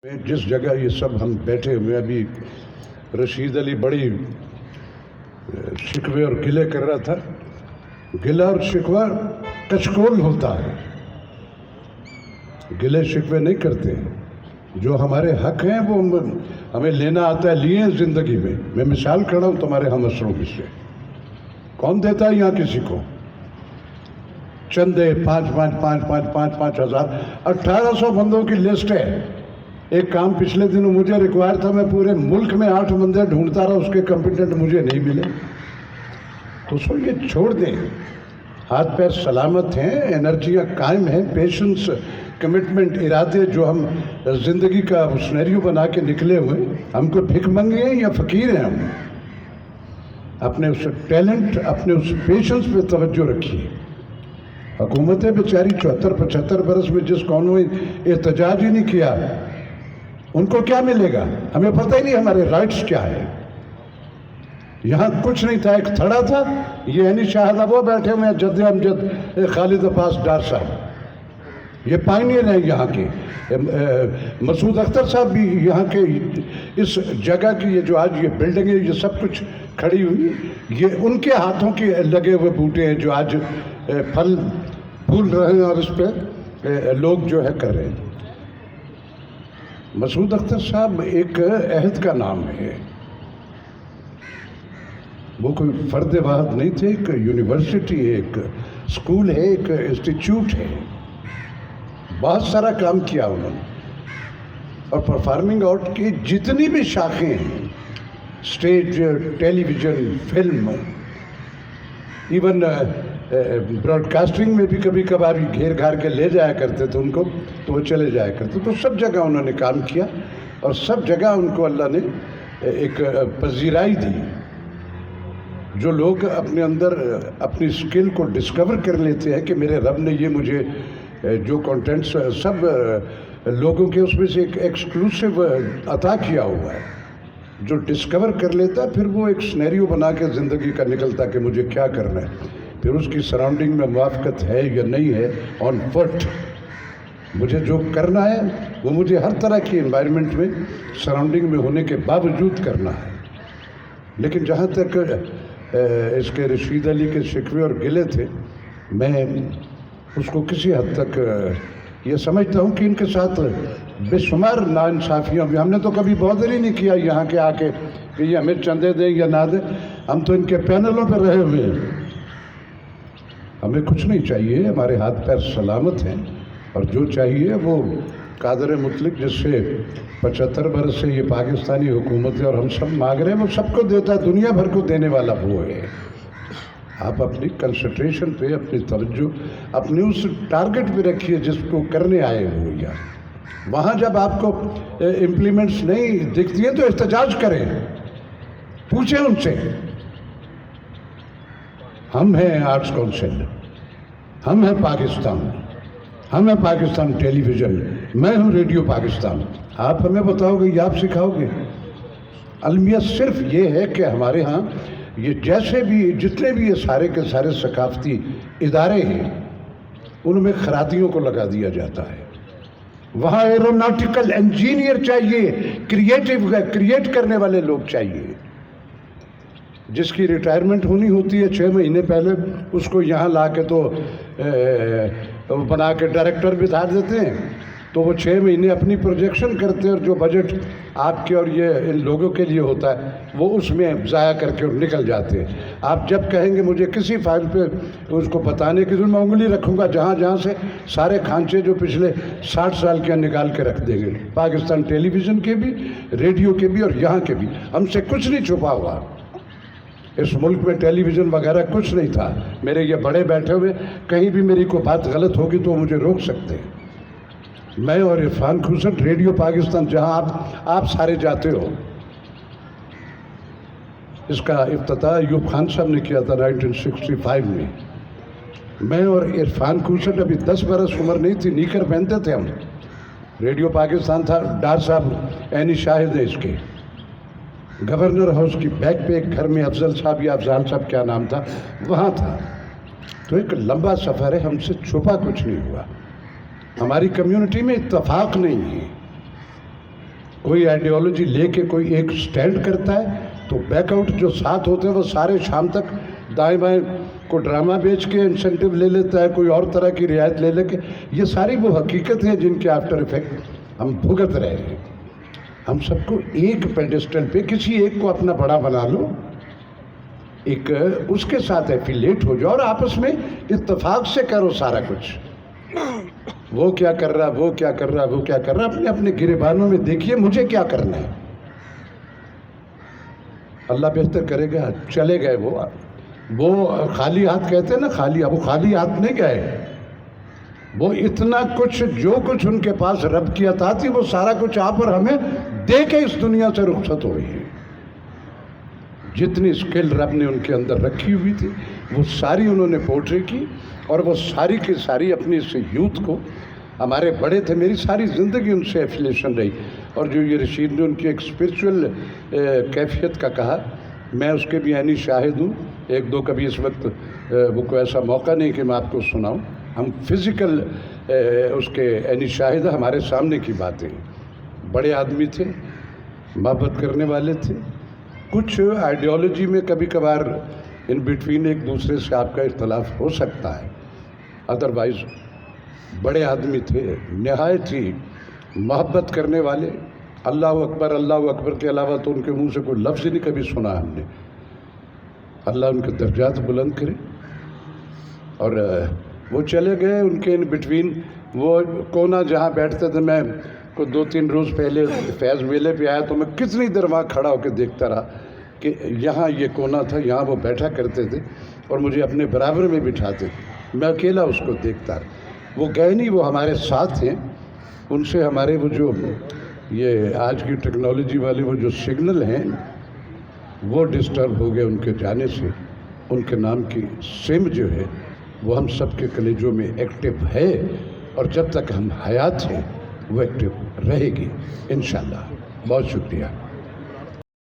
जिस जगह ये सब हम बैठे हुए अभी रशीद अली बड़ी शिकवे और गिले कर रहा था। गिला और शिकवा कचकोल होता है, गिले शिकवे नहीं करते। जो हमारे हक हैं वो हमें लेना आता है, लिए हैं ज़िंदगी में। मैं मिसाल खड़ा हूँ तुम्हारे हम असरों की से। कौन देता है यहाँ किसी को चंदे? 5,000 1800 बंदों की लिस्ट है। एक काम पिछले दिनों मुझे रिक्वायर था, मैं पूरे मुल्क में 8 बंदे ढूंढता रहा, उसके कंपिटेंट मुझे नहीं मिले। तो सो ये छोड़ दें, हाथ पैर सलामत हैं, एनर्जियाँ कायम हैं, पेशेंस, कमिटमेंट, इरादे जो हम ज़िंदगी का सिनेरियो बना के निकले हुए। हमको भिखमंगे हैं या फ़कीर हैं? हम अपने उस टैलेंट, अपने उस पेशेंस पे तवज्जो रखिए। हुकूमतें बेचारी 74-75 बरस में जिस कौन में एहतजाज ही नहीं किया, उनको क्या मिलेगा? हमें पता ही नहीं हमारे राइट्स क्या है। यहाँ कुछ नहीं था, एक थड़ा था, ये यानी शाहद वो बैठे हुए हैं, जद अमजद खालिद अब्बास डार साहब, ये पायनियर हैं यहाँ के। मसूद अख्तर साहब भी यहाँ के, इस जगह की ये जो आज ये बिल्डिंग है, ये सब कुछ खड़ी हुई, ये उनके हाथों के लगे हुए बूटे हैं जो आज फल फूल रहे हैं और इस पर लोग जो है कर रहे हैं। मसूद अख्तर साहब एक अहद का नाम है, वो कोई फर्द वाहद नहीं थे, एक यूनिवर्सिटी है, एक स्कूल है, एक इंस्टीट्यूट है। बहुत सारा काम किया उन्होंने, और परफॉर्मिंग आर्ट की जितनी भी शाखें हैं, stage, television, film, even broadcasting में भी कभी कभार घेर घार के ले जाया करते थे उनको, तो वो चले जाया करते। तो सब जगह उन्होंने काम किया और सब जगह उनको अल्लाह ने एक पजीराई दी। जो लोग अपने अंदर अपनी स्किल को डिस्कवर कर लेते हैं कि मेरे रब ने ये मुझे जो कंटेंट्स सब लोगों के उसमें से एक एक्सक्लूसिव अता किया हुआ है, जो डिस्कवर कर लेता है, फिर वो एक सिनेरियो बना के ज़िंदगी का निकलता कि मुझे क्या करना है। फिर उसकी सराउंडिंग में मुआफ़क़त है या नहीं है, ऑन फुट मुझे जो करना है वो मुझे हर तरह की एनवायरनमेंट में सराउंडिंग में होने के बावजूद करना है। लेकिन जहाँ तक इसके रशीद अली के शिकवे और गिले थे, मैं उसको किसी हद तक ये समझता हूँ कि इनके साथ बेशुमार नाइंसाफ़ियाँ भी, हमने तो कभी बॉदर ही नहीं किया यहाँ के आके कि ये हमें चंदे दें या ना दें। हम तो इनके पैनलों पर रहे हुए हैं, हमें कुछ नहीं चाहिए, हमारे हाथ पैर सलामत हैं, और जो चाहिए वो कादर मुतलक जिससे 75 बरस से ये पाकिस्तानी हुकूमत है और हम सब मांग रहे हैं, वो सबको देता है, दुनिया भर को देने वाला वो है। आप अपनी कंसंट्रेशन पे, अपनी तवज्जो अपने उस टारगेट पे रखिए जिसको करने आए हो। या वहाँ जब आपको इम्प्लीमेंट्स नहीं दिखती हैं तो एहतजाज करें, पूछें उनसे। हम हैं आर्ट्स काउंसिल, हम हैं पाकिस्तान, हम हैं पाकिस्तान टेलीविज़न, मैं हूँ रेडियो पाकिस्तान। आप हमें बताओगे या आप सिखाओगे? अलमिया सिर्फ ये है कि हमारे यहाँ ये जैसे भी जितने भी ये सारे के सारे सकाफती इदारे हैं, उनमें खरातियों को लगा दिया जाता है। वहाँ एरोनॉटिकल इंजीनियर चाहिए, क्रिएट करने वाले लोग चाहिए। जिसकी रिटायरमेंट होनी होती है 6 महीने पहले, उसको यहाँ ला के तो बना के डायरेक्टर बिठा देते हैं, तो वो 6 महीने अपनी प्रोजेक्शन करते हैं, और जो बजट आपके और ये इन लोगों के लिए होता है वो उसमें ज़ाया करके और निकल जाते हैं। आप जब कहेंगे मुझे किसी फाइल पे उसको बताने की जरूरत, मैं उंगली रखूँगा जहाँ से सारे खांचे जो पिछले 60 साल के निकाल के रख देंगे, पाकिस्तान टेलीविज़न के भी, रेडियो के भी और यहाँ के भी। हमसे कुछ नहीं छुपा हुआ, इस मुल्क में टेलीविज़न वगैरह कुछ नहीं था। मेरे ये बड़े बैठे हुए, कहीं भी मेरी कोई बात गलत होगी तो मुझे रोक सकते हैं। मैं और इरफान खुसट, रेडियो पाकिस्तान, जहां आप सारे जाते हो, इसका इफ्तिताह अयूब खान साहब ने किया था 1965 में। मैं और इरफान खुसट, अभी 10 बरस उम्र नहीं थी, नीकर पहनते थे हम। रेडियो पाकिस्तान था, डार साहब ऐनी शाहिद है इसके, गवर्नर हाउस की बैक पे एक घर में अफजल साहब या अफजाल साहब क्या नाम था, वहाँ था। तो एक लंबा सफ़र है, हमसे छुपा कुछ नहीं हुआ। हमारी कम्युनिटी में इत्तफाक नहीं है کوئی آئیڈیالوجی لے کے کوئی ایک سٹینڈ کرتا ہے تو بیک آؤٹ جو ساتھ ہوتے ہیں وہ سارے شام تک دائیں بائیں کو ڈرامہ بیچ کے انسینٹیو لے لیتا ہے، کوئی اور طرح کی رعایت لے لے کے. یہ ساری وہ حقیقت ہے جن کے آفٹر افیکٹ ہم بھگت رہے ہیں. ہم سب کو ایک پیڈسٹل پہ کسی ایک کو اپنا بڑا بنا لو، ایک اس کے ساتھ ایفیلیٹ ہو جاؤ اور آپس میں اتفاق سے کرو سارا کچھ. وہ کیا کر رہا، وہ کیا کر رہا، وہ کیا کر رہا، اپنے اپنے گریبانوں میں دیکھیے مجھے کیا کرنا ہے. اللہ بہتر کرے گا. چلے گئے وہ خالی ہاتھ کہتے ہیں نا، وہ خالی ہاتھ نہیں گئے. وہ اتنا کچھ جو کچھ ان کے پاس رب کی عطا تھی وہ سارا کچھ آپ اور ہمیں دے کے اس دنیا سے رخصت ہو رہی ہے. جتنی اسکل رب نے ان کے اندر رکھی ہوئی تھی وہ ساری انہوں نے پورٹری کی، اور وہ ساری کی ساری اپنی اس یوتھ کو، ہمارے بڑے تھے، میری ساری زندگی ان سے ایفیلیشن رہی. اور جو یہ رشید نے ان کی ایک اسپرچول کیفیت کا کہا، میں اس کے بھی عینی شاہد ہوں. ایک دو کبھی اس وقت وہ کوئی ایسا موقع نہیں کہ میں آپ کو سناؤں. ہم فزیکل اس کے عینی شاہد، ہمارے سامنے کی باتیں. بڑے آدمی تھے، محبت کرنے والے تھے. کچھ آئیڈیالوجی میں کبھی کبھار ان بٹوین ایک دوسرے سے آپ کا اختلاف ہو سکتا ہے، ادروائز بڑے آدمی تھے، نہایت ہی محبت کرنے والے. اللہ اکبر کے علاوہ تو ان کے منہ سے کوئی لفظ نہیں کبھی سنا ہم نے. اللہ ان کے درجات بلند کرے. اور وہ چلے گئے. ان کے ان بٹوین وہ کونا جہاں بیٹھتے تھے، میں کو 2-3 روز پہلے فیض میلے پہ آیا تو میں کتنی دیر وہاں کھڑا ہو کے دیکھتا رہا کہ یہاں یہ کونا تھا، یہاں وہ بیٹھا کرتے تھے اور مجھے اپنے برابر میں بٹھاتے تھے. میں اکیلا اس کو دیکھتا رہا. وہ گئے نہیں، وہ ہمارے ساتھ ہیں. ان سے ہمارے وہ جو یہ آج کی ٹیکنالوجی والے وہ جو سگنل ہیں وہ ڈسٹرب ہو گئے ان کے جانے سے. ان کے نام کی سم جو ہے وہ ہم سب کے کلیجوں میں ایکٹیو ہے، اور جب تک ہم حیات ہیں وہ ایکٹیو رہے گی انشاءاللہ. بہت شکریہ.